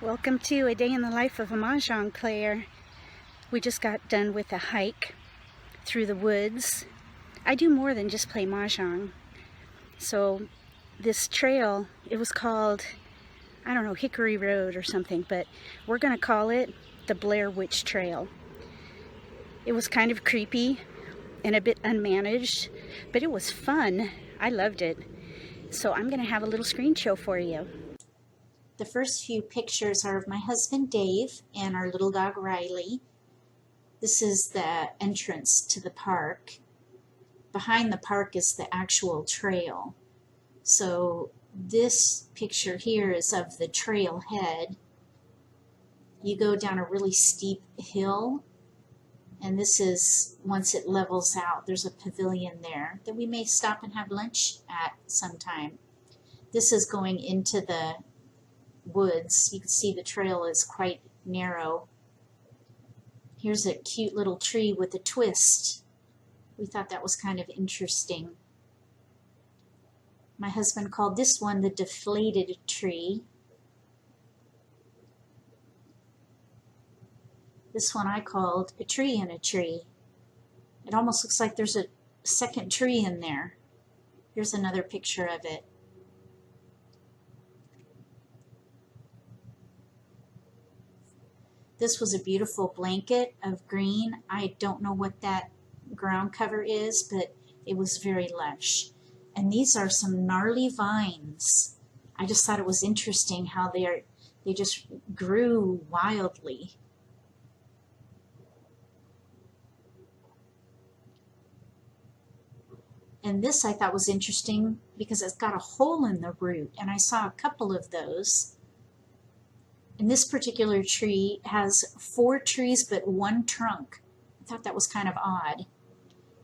Welcome to a day in the life of a Mahjong player. We just got done with a hike through the woods. I do more than just play Mahjong. So this trail, it was called, I don't know, Hickory Road or something, but we're gonna call it the Blair Witch Trail. It was kind of creepy and a bit unmanaged, but it was fun. I loved it. So I'm gonna have a little screen show for you. The first few pictures are of my husband Dave and our little dog Riley. This is the entrance to the park. Behind the park is the actual trail. So this picture here is of the trailhead. You go down a really steep hill, and this is, once it levels out, there's a pavilion there that we may stop and have lunch at sometime. This is going into the woods. You can see the trail is quite narrow. Here's a cute little tree with a twist. We thought that was kind of interesting. My husband called this one the deflated tree. This one I called a tree in a tree. It almost looks like there's a second tree in there. Here's another picture of it. This was a beautiful blanket of green. I don't know what that ground cover is, but it was very lush. And these are some gnarly vines. I just thought it was interesting how they just grew wildly. And this I thought was interesting because it's got a hole in the root, and I saw a couple of those. And this particular tree has 4 trees but 1 trunk. I thought that was kind of odd.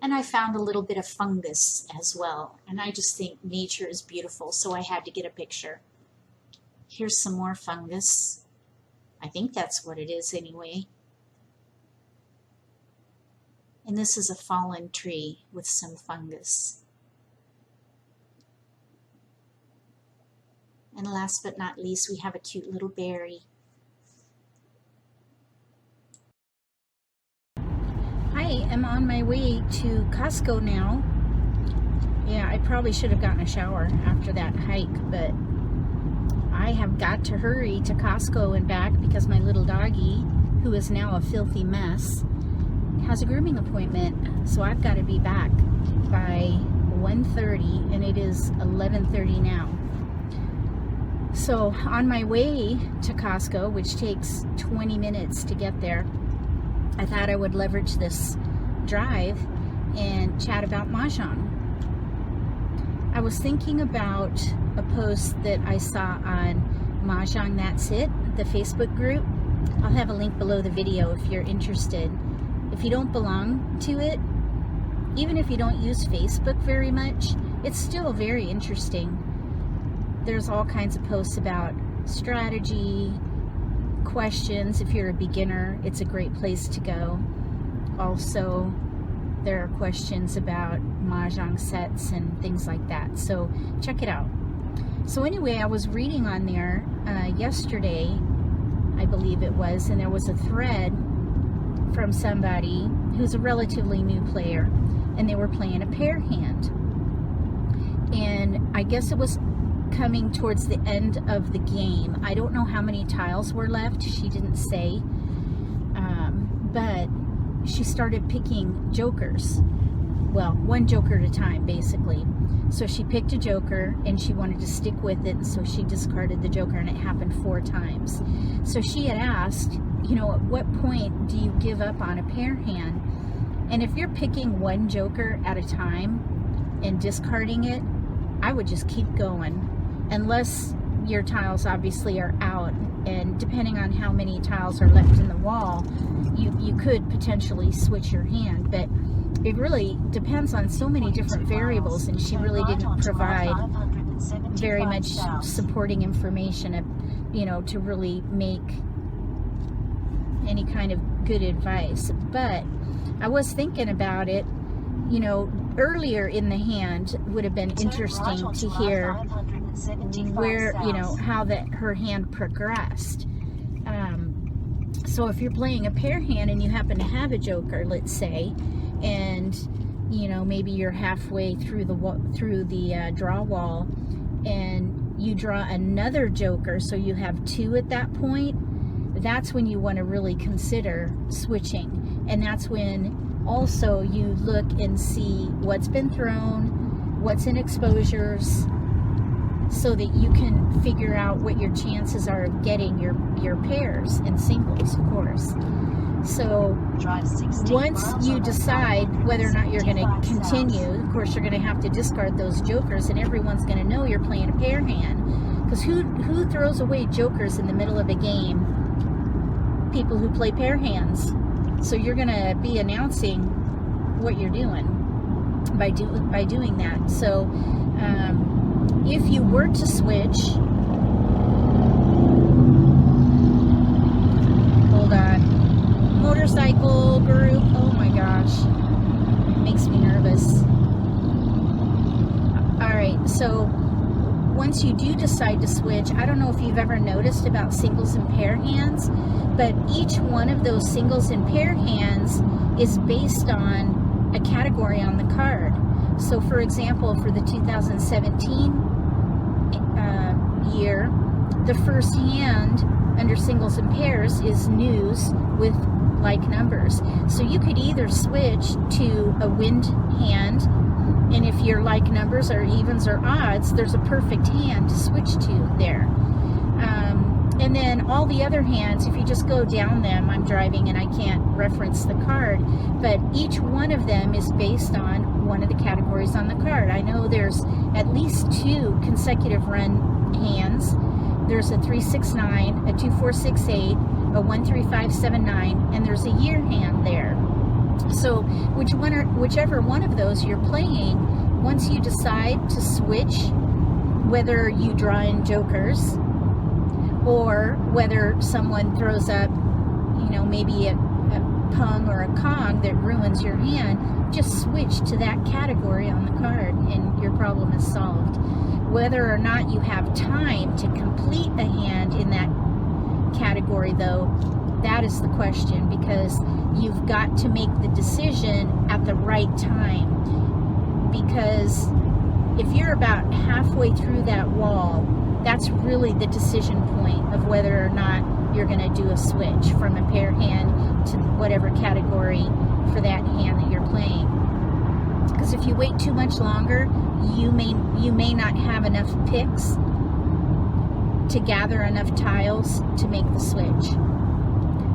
And I found a little bit of fungus as well. And I just think nature is beautiful, so I had to get a picture. Here's some more fungus. I think that's what it is anyway. And this is a fallen tree with some fungus. And last but not least, we have a cute little berry. I am on my way to Costco now. Yeah, I probably should have gotten a shower after that hike, but I have got to hurry to Costco and back because my little doggy, who is now a filthy mess, has a grooming appointment. So I've got to be back by 1:30, and it is 11:30 now. So on my way to Costco, which takes 20 minutes to get there, I thought I would leverage this drive and chat about Mahjong. I was thinking about a post that I saw on Mahjong That's It, the Facebook group. I'll have a link below the video if you're interested. If you don't belong to it, even if you don't use Facebook very much, it's still very interesting. There's all kinds of posts about strategy, questions. If you're a beginner, it's a great place to go. Also, there are questions about Mahjong sets and things like that. So check it out. So anyway, I was reading on there yesterday, I believe it was, and there was a thread from somebody who's a relatively new player, and they were playing a pair hand. And I guess it was coming towards the end of the game. I don't know how many tiles were left. She didn't say. But she started picking jokers. Well, 1 joker at a time, basically. So she picked a joker, and she wanted to stick with it, and so she discarded the joker, and it happened 4 times. So she had asked, you know, at what point do you give up on a pair hand? And if you're picking 1 joker at a time and discarding it, I would just keep going. Unless your tiles obviously are out, and depending on how many tiles are left in the wall, you could potentially switch your hand, but it really depends on so many different variables, and she really didn't provide very much supporting information, you know, to really make any kind of good advice. But I was thinking about it, you know, earlier in the hand would have been interesting to hear where, you know, how her hand progressed. So if you're playing a pair hand and you happen to have a joker, let's say, and you know, maybe you're halfway through the draw wall and you draw another joker, so you have two at that point, that's when you want to really consider switching. And that's when also you look and see what's been thrown, what's in exposures, so that you can figure out what your chances are of getting your pairs and singles, of course. So once you decide whether or not you're going to continue, of course you're going to have to discard those jokers, and everyone's going to know you're playing a pair hand. Because who throws away jokers in the middle of a game? People who play pair hands. So you're going to be announcing what you're doing by doing that. So if you were to switch, hold on, motorcycle group, oh my gosh, it makes me nervous. Alright, so once you do decide to switch, I don't know if you've ever noticed about singles and pair hands, but each one of those singles and pair hands is based on a category on the card. So for example, for the 2017 year, the first hand under singles and pairs is news with like numbers. So you could either switch to a wind hand, and if your like numbers are evens or odds, there's a perfect hand to switch to there. And then all the other hands, if you just go down them, I'm driving and I can't reference the card, but each one of them is based on one of the categories on the card. I know there's at least two consecutive run hands. There's a 369, a 2468, a 13579, and there's a year hand there. So whichever one of those you're playing, once you decide to switch, whether you draw in jokers or whether someone throws up, you know, maybe a pung or a kong that ruins your hand, just switch to that category on the card and your problem is solved. Whether or not you have time to complete a hand in that category, though, that is the question, because you've got to make the decision at the right time. Because if you're about halfway through that wall, that's really the decision point of whether or not you're going to do a switch from a pair hand to whatever category for that hand that you're playing. Because if you wait too much longer, you may not have enough picks to gather enough tiles to make the switch.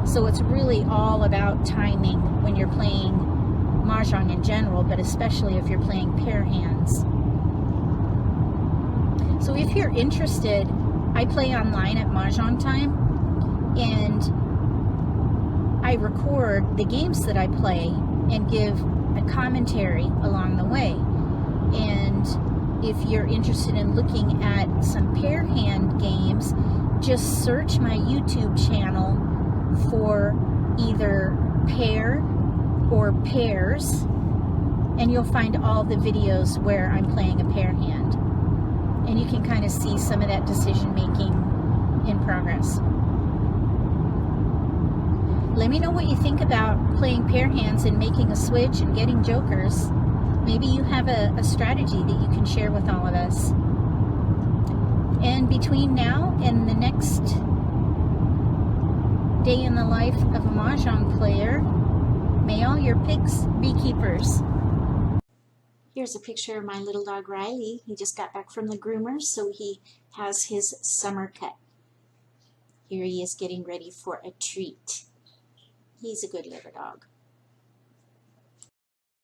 So it's really all about timing when you're playing Mahjong in general, but especially if you're playing pair hands. So if you're interested, I play online at Mahjong Time, and I record the games that I play and give a commentary along the way. And if you're interested in looking at some pair hand games, just search my YouTube channel for either pair or pairs, and you'll find all the videos where I'm playing a pair hand. And you can kind of see some of that decision making in progress. Let me know what you think about playing pair hands and making a switch and getting jokers. Maybe you have a strategy that you can share with all of us. And between now and the next day in the life of a Mahjong player, may all your pigs be keepers. Here's a picture of my little dog Riley. He just got back from the groomer, so he has his summer cut. Here he is getting ready for a treat. He's a good little dog.